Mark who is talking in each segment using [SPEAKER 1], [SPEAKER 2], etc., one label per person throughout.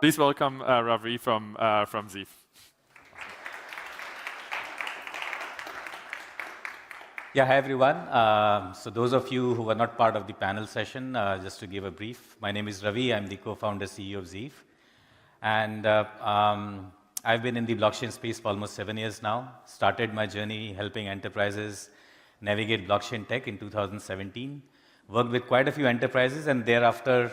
[SPEAKER 1] Please welcome Ravi from Zeeve.
[SPEAKER 2] Yeah, hi everyone. So those of you who were not part of the panel session, just to give a brief, my name is Ravi. I'm the co-founder CEO of Zeeve. And I've been in the blockchain space for almost 7 years now. Started my journey helping enterprises navigate blockchain tech in 2017. Worked with quite a few enterprises, and thereafter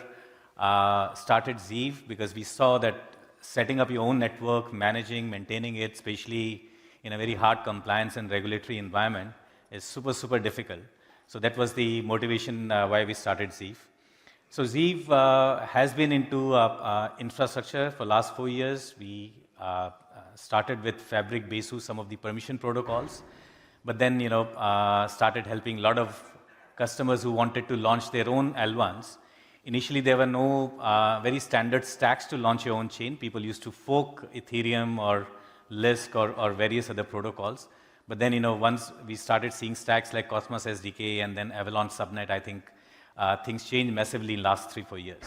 [SPEAKER 2] started Zeeve because we saw that setting up your own network, managing, maintaining it, especially in a very hard compliance and regulatory environment, is super, super difficult. So that was the motivation why we started Zeeve. So Zeeve has been into infrastructure for the last 4 years. We started with Fabric, Besu, some of the permission protocols, but then started helping a lot of customers who wanted to launch their own L1s. Initially, there were no very standard stacks to launch your own chain. People used to fork Ethereum or Lisk or various other protocols. But then, once we started seeing stacks like Cosmos SDK and then Avalanche Subnet, I think things changed massively in the last 3-4 years.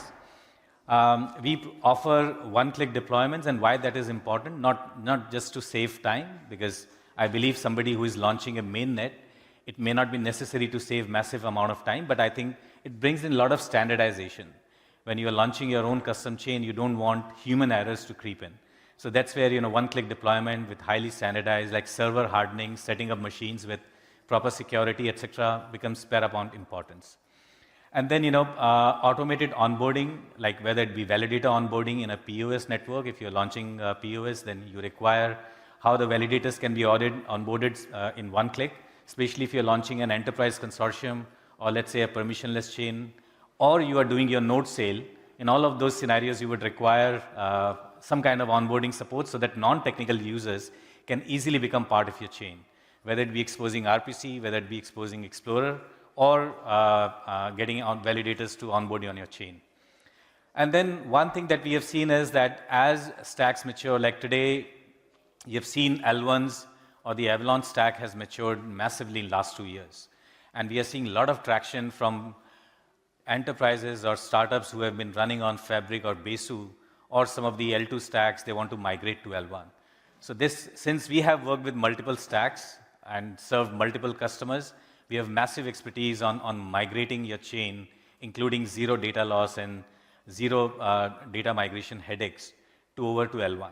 [SPEAKER 2] We offer one-click deployments, and why that is important, not just to save time, because I believe somebody who is launching a mainnet, it may not be necessary to save massive amount of time, but I think it brings in a lot of standardization. When you are launching your own custom chain, you don't want human errors to creep in. So that's where one-click deployment with highly standardized, like server hardening, setting up machines with proper security, etc., becomes paramount importance. And then automated onboarding, like whether it be validator onboarding in a POS network. If you're launching POS, then you require how the validators can be onboarded in one click, especially if you're launching an enterprise consortium or let's say a permissionless chain, or you are doing your node sale. In all of those scenarios, you would require some kind of onboarding support so that non-technical users can easily become part of your chain, whether it be exposing RPC, whether it be exposing Explorer, or getting validators to onboard you on your chain. And then one thing that we have seen is that as stacks mature, like today, you've seen L1s or the Avalanche stack has matured massively in the last 2 years. And we are seeing a lot of traction from enterprises or startups who have been running on Fabric or Besu, or some of the L2 stacks, they want to migrate to L1. So since we have worked with multiple stacks and served multiple customers, we have massive expertise on migrating your chain, including zero data loss and zero data migration headaches over to L1.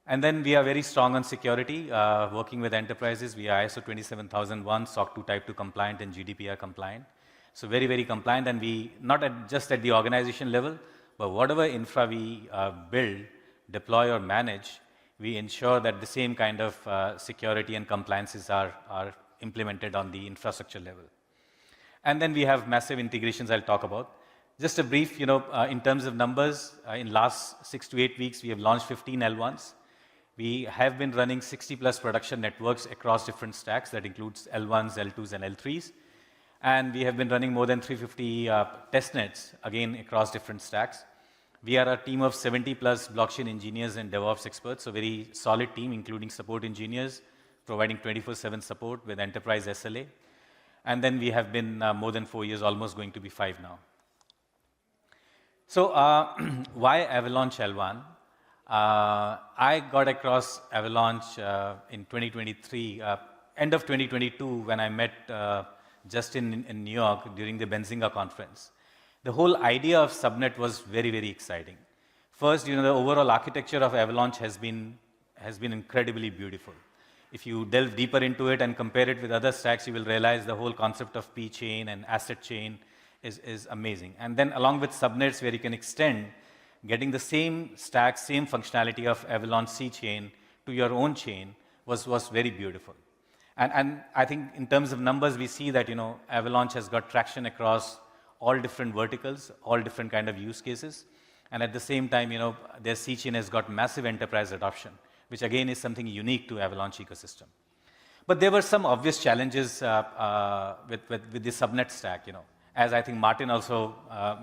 [SPEAKER 2] And then we are very strong on security, working with enterprises. We are ISO 27001, SOC 2 Type 2 compliant and GDPR compliant. So very, very compliant, and we, not just at the organization level, but whatever infra we build, deploy or manage, we ensure that the same kind of security and compliances are implemented on the infrastructure level. And then we have massive integrations I'll talk about. Just a brief, in terms of numbers, in last 6 to 8 weeks, we have launched 15 L1s. We have been running 60 plus production networks across different stacks. That includes L1s, L2s, and L3s. And we have been running more than 350 testnets, again, across different stacks. We are a team of 70 plus blockchain engineers and DevOps experts, so very solid team, including support engineers, providing 24/7 support with enterprise SLA. And then we have been more than 4 years, almost going to be 5 now. So why Avalanche L1? I got across Avalanche in 2023, end of 2022, when I met Justin in New York during the Benzinga conference. The whole idea of Subnet was very, very exciting. First, the overall architecture of Avalanche has been incredibly beautiful. If you delve deeper into it and compare it with other stacks, you will realize the whole concept of P-chain and asset chain is amazing. And then along with subnets, where you can extend, getting the same stack, same functionality of Avalanche C-chain to your own chain was very beautiful. And I think in terms of numbers, we see that Avalanche has got traction across all different verticals, all different kind of use cases. And at the same time, their C-chain has got massive enterprise adoption, which again is something unique to Avalanche ecosystem. But there were some obvious challenges with the subnet stack, As I think Martin also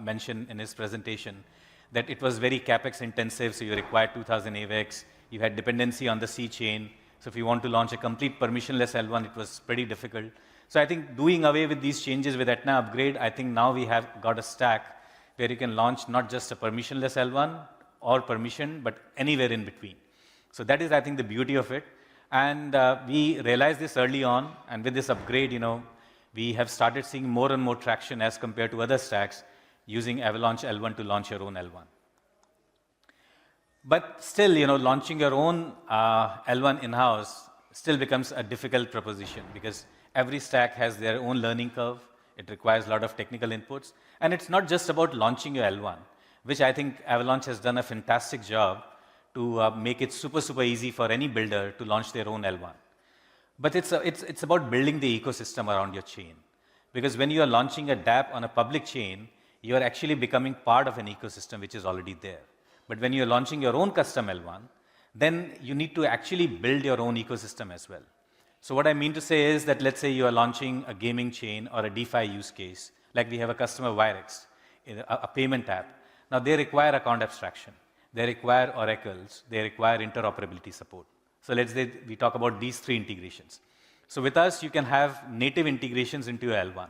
[SPEAKER 2] mentioned in his presentation, that it was very capex intensive, so you required 2000 AVAX, you had dependency on the C-chain. So if you want to launch a complete permissionless L1, it was pretty difficult. So I think doing away with these changes with Etna upgrade, I think now we have got a stack where you can launch not just a permissionless L1, or permission, but anywhere in between. So that is, I think, the beauty of it. And we realized this early on, and with this upgrade, we have started seeing more and more traction as compared to other stacks using Avalanche L1 to launch your own L1. But still, launching your own L1 in-house still becomes a difficult proposition because every stack has their own learning curve. It requires a lot of technical inputs. And it's not just about launching your L1, which I think Avalanche has done a fantastic job to make it super, super easy for any builder to launch their own L1. But it's about building the ecosystem around your chain. Because when you are launching a dApp on a public chain, you are actually becoming part of an ecosystem which is already there. But when you're launching your own custom L1, then you need to actually build your own ecosystem as well. So what I mean to say is that let's say you are launching a gaming chain or a DeFi use case, like we have a customer Wirex, a payment app. Now they require account abstraction. They require oracles. They require interoperability support. So let's say we talk about these three integrations. So with us, you can have native integrations into your L1.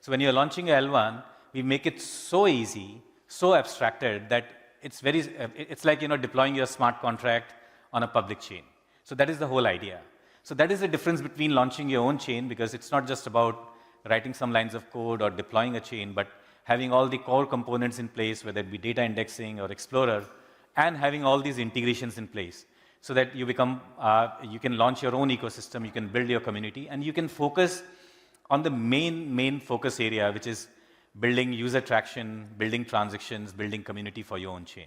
[SPEAKER 2] So when you're launching your L1, we make it so easy, so abstracted that it's like deploying your smart contract on a public chain. So that is the whole idea. So that is the difference between launching your own chain, because it's not just about writing some lines of code or deploying a chain, but having all the core components in place, whether it be data indexing or Explorer, and having all these integrations in place so that you can launch your own ecosystem, you can build your community, and you can focus on the main focus area, which is building user traction, building transactions, building community for your own chain.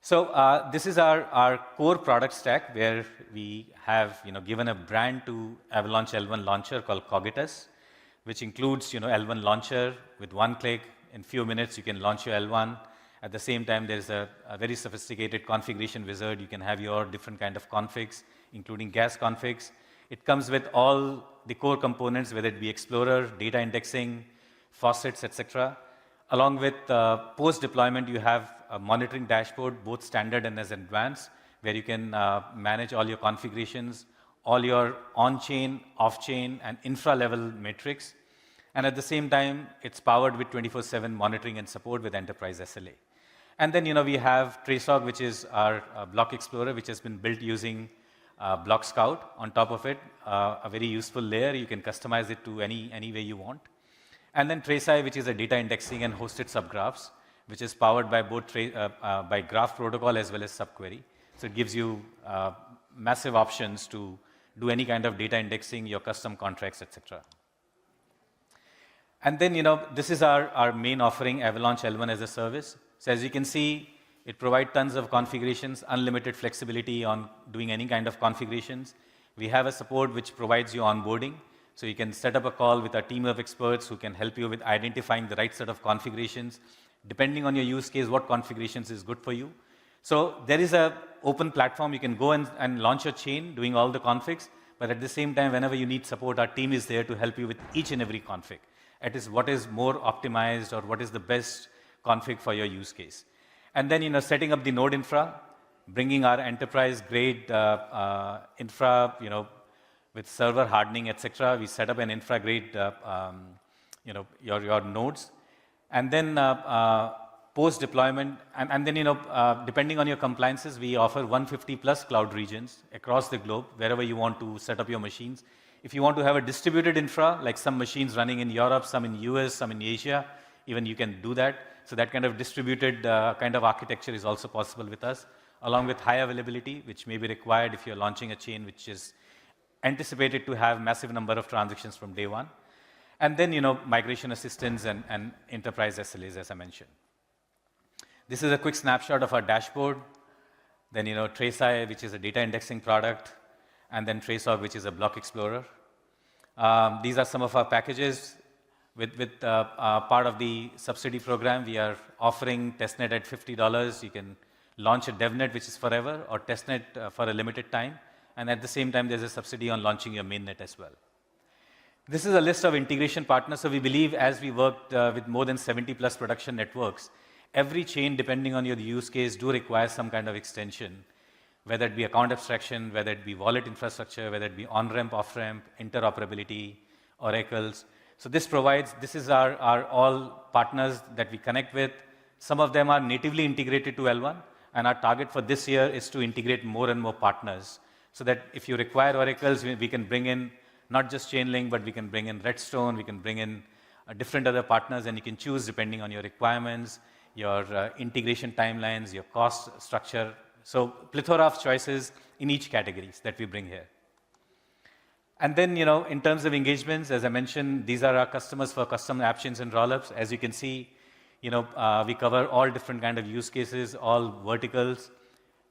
[SPEAKER 2] So this is our core product stack where we have given a brand to Avalanche L1 Launcher called Cogitus, which includes L1 Launcher. With one click, in few minutes, you can launch your L1. At the same time, there's a very sophisticated configuration wizard. You can have your different kind of configs, including gas configs. It comes with all the core components, whether it be Explorer, data indexing, faucets, etc. Along with post-deployment, you have a monitoring dashboard, both standard and as advanced, where you can manage all your configurations, all your on-chain, off-chain, and infra-level metrics. And at the same time, it's powered with 24/7 monitoring and support with enterprise SLA. And then we have Tracelog, which is our block explorer, which has been built using Block Scout. On top of it, a very useful layer. You can customize it to any way you want. And then Traceeye, which is a data indexing and hosted subgraphs, which is powered by both by Graph Protocol as well as subquery. So it gives you massive options to do any kind of data indexing, your custom contracts, etc. And then this is our main offering, Avalanche L1 as a service. So as you can see, it provides tons of configurations, unlimited flexibility on doing any kind of configurations. We have a support which provides you onboarding. So you can set up a call with a team of experts who can help you with identifying the right set of configurations. Depending on your use case, what configurations is good for you. So there is an open platform. You can go and launch your chain doing all the configs. But at the same time, whenever you need support, our team is there to help you with each and every config. It is what is more optimized or what is the best config for your use case. And then setting up the node infra, bringing our enterprise-grade infra, with server hardening, etc. We set up an infra-grade, your nodes. And then post-deployment, and then, depending on your compliances, we offer 150 plus cloud regions across the globe, wherever you want to set up your machines. If you want to have a distributed infra, like some machines running in Europe, some in US, some in Asia, even you can do that. So that kind of distributed kind of architecture is also possible with us, along with high availability, which may be required if you're launching a chain which is anticipated to have massive number of transactions from day one. And then, migration assistance and enterprise SLAs, as I mentioned. This is a quick snapshot of our dashboard. Then, Traceeye, which is a data indexing product, and then Tracelog, which is a block explorer. These are some of our packages. With part of the subsidy program, we are offering testnet at $50. You can launch a devnet, which is forever, or testnet for a limited time. And at the same time, there's a subsidy on launching your mainnet as well. This is a list of integration partners. So we believe as we worked with more than 70 plus production networks, every chain, depending on your use case, do require some kind of extension, whether it be account abstraction, whether it be wallet infrastructure, whether it be on-ramp, off-ramp, interoperability, oracles. So this is our all partners that we connect with. Some of them are natively integrated to L1, and our target for this year is to integrate more and more partners, so that if you require oracles, we can bring in not just Chainlink, but we can bring in Redstone, we can bring in different other partners, and you can choose depending on your requirements, your integration timelines, your cost structure. So plethora of choices in each categories that we bring here. And then, in terms of engagements, as I mentioned, these are our customers for custom actions and rollups. As you can see, we cover all different kind of use cases, all verticals,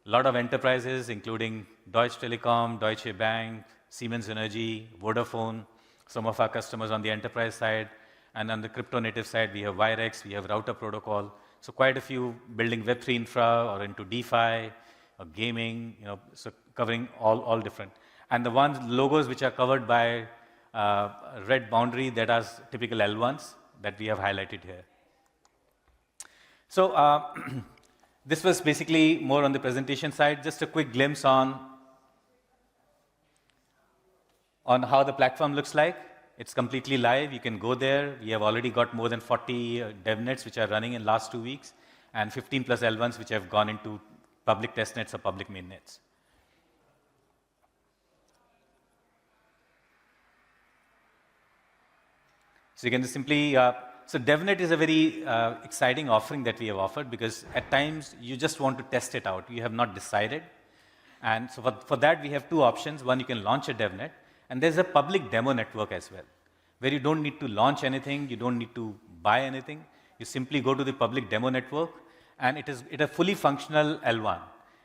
[SPEAKER 2] a lot of enterprises, including Deutsche Telekom, Deutsche Bank, Siemens Energy, Vodafone, some of our customers on the enterprise side. And on the crypto native side, we have Wirex, we have Router Protocol. So quite a few building Web3 infra or into DeFi or gaming, so covering all different. And the logos which are covered by red boundary, that are typical L1s that we have highlighted here. So this was basically more on the presentation side. Just a quick glimpse on how the platform looks like. It's completely live. You can go there. We have already got more than 40 DevNets which are running in last 2 weeks, and 15 plus L1s which have gone into public testnets or public mainnets. So you can just simply, so DevNet is a very exciting offering that we have offered, because at times you just want to test it out. You have not decided. And so for that, we have two options. One, you can launch a DevNet, and there's a public demo network as well, where you don't need to launch anything, you don't need to buy anything. You simply go to the public demo network, and it's a fully functional L1.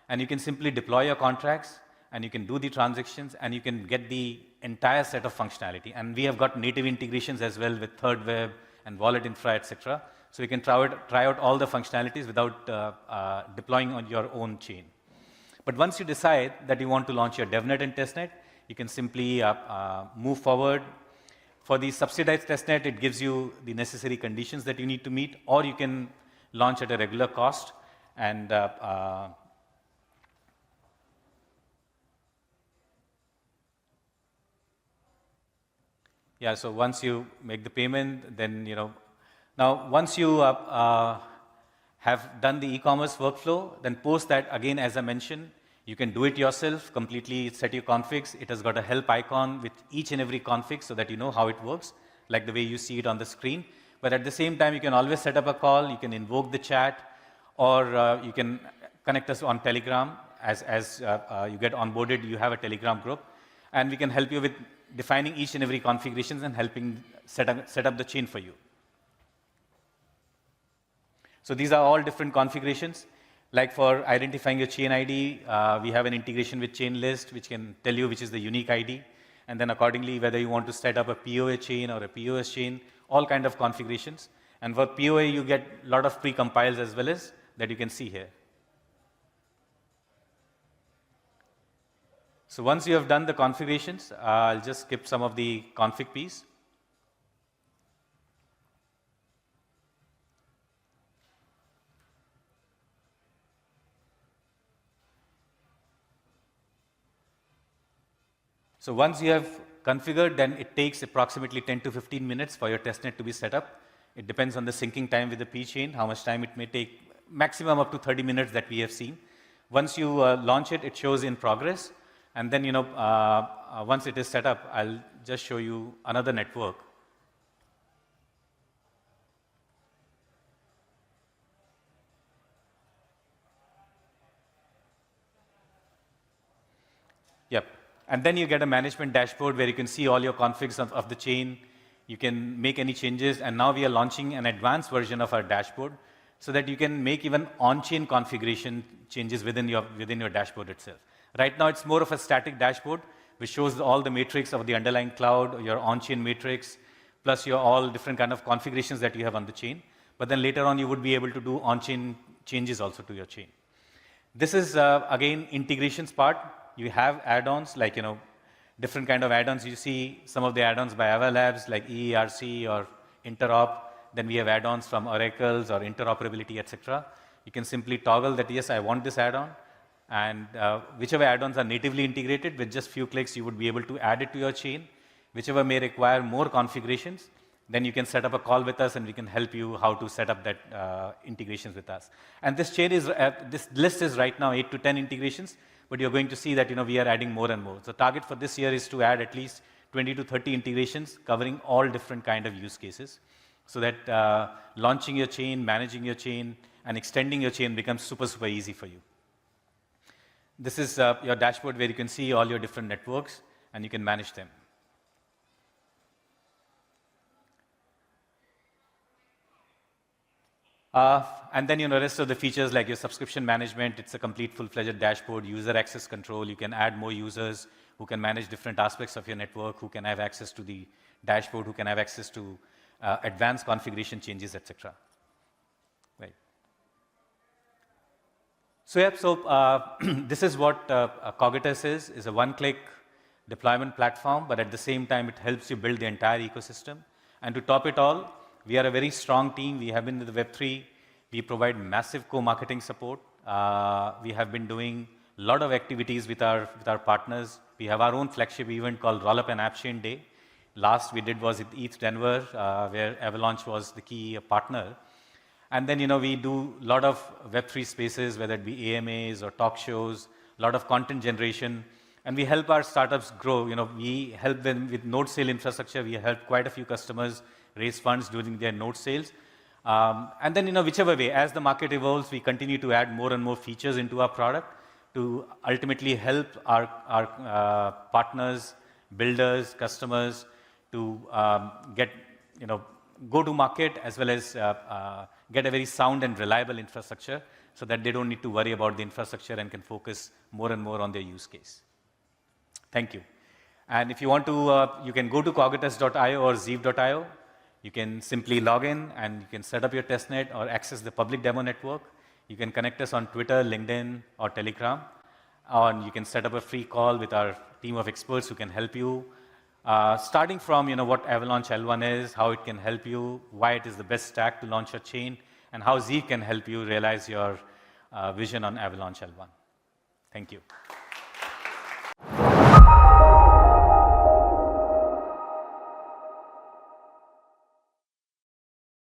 [SPEAKER 2] And you can simply deploy your contracts, and you can do the transactions, and you can get the entire set of functionality. And we have got native integrations as well with Third Web and Wallet Infra, etc. So you can try out all the functionalities without deploying on your own chain. But once you decide that you want to launch your DevNet and testnet, you can simply move forward. For the subsidized testnet, it gives you the necessary conditions that you need to meet, or you can launch at a regular cost. And yeah, so once you make the payment, then, now once you have done the e-commerce workflow, then post that, again, as I mentioned, you can do it yourself, completely set your configs. It has got a help icon with each and every config so that you know how it works, like the way you see it on the screen. But at the same time, you can always set up a call, you can invoke the chat, or you can connect us on Telegram. As you get onboarded, you have a Telegram group, and we can help you with defining each and every configurations and helping set up the chain for you. So these are all different configurations. Like for identifying your chain ID, we have an integration with chain list, which can tell you which is the unique ID. And then accordingly, whether you want to set up a POA chain or a POS chain, all kind of configurations. And for POA, you get a lot of pre-compiles as well as that you can see here. So once you have done the configurations, I'll just skip some of the config piece. So once you have configured, then it takes approximately 10 to 15 minutes for your testnet to be set up. It depends on the syncing time with the P chain, how much time it may take, maximum up to 30 minutes that we have seen. Once you launch it, it shows in progress. And then, once it is set up, I'll just show you another network. Yep. And then you get a management dashboard where you can see all your configs of the chain. You can make any changes. And now we are launching an advanced version of our dashboard so that you can make even on-chain configuration changes within your dashboard itself. Right now, it's more of a static dashboard, which shows all the metrics of the underlying cloud, your on-chain matrix, plus your all different kind of configurations that you have on the chain. But then later on, you would be able to do on-chain changes also to your chain. This is, again, integrations part. You have add-ons, like, different kind of add-ons. You see some of the add-ons by Ava Labs, like EERC or Interop. Then we have add-ons from oracles or interoperability, etc. You can simply toggle that, yes, I want this add-on. And whichever add-ons are natively integrated, with just few clicks, you would be able to add it to your chain. Whichever may require more configurations, then you can set up a call with us and we can help you how to set up that integrations with us. And this chain is, this list is right now 8 to 10 integrations, but you're going to see that we are adding more and more. So target for this year is to add at least 20 to 30 integrations covering all different kind of use cases, so that launching your chain, managing your chain, and extending your chain becomes super, super easy for you. This is your dashboard where you can see all your different networks and you can manage them. And then, rest of the features like your subscription management, it's a complete full-fledged dashboard, user access control, you can add more users who can manage different aspects of your network, who can have access to the dashboard, who can have access to advanced configuration changes, etc. Right. So, this is what Cogitus is a one-click deployment platform, but at the same time, it helps you build the entire ecosystem. And to top it all, we are a very strong team. We have been in the Web3. We provide massive co-marketing support. We have been doing a lot of activities with our partners. We have our own flagship event called Rollup and App Chain Day. Last we did was at ETH Denver, where Avalanche was the key partner. And then, we do a lot of Web3 spaces, whether it be AMAs or talk shows, a lot of content generation. And we help our startups grow. We help them with node sale infrastructure. We help quite a few customers raise funds during their node sales. And then, whichever way, as the market evolves, we continue to add more and more features into our product to ultimately help our partners, builders, customers to get, go to market as well as get a very sound and reliable infrastructure so that they don't need to worry about the infrastructure and can focus more and more on their use case. Thank you. And if you want to, you can go to cogitus.io or zeeve.io. You can simply log in and you can set up your testnet or access the public demo network. You can connect us on Twitter, LinkedIn, or Telegram. And you can set up a free call with our team of experts who can help you. Starting from what Avalanche L1 is, how it can help you, why it is the best stack to launch your chain, and how Zeeve can help you realize your vision on Avalanche L1. Thank you.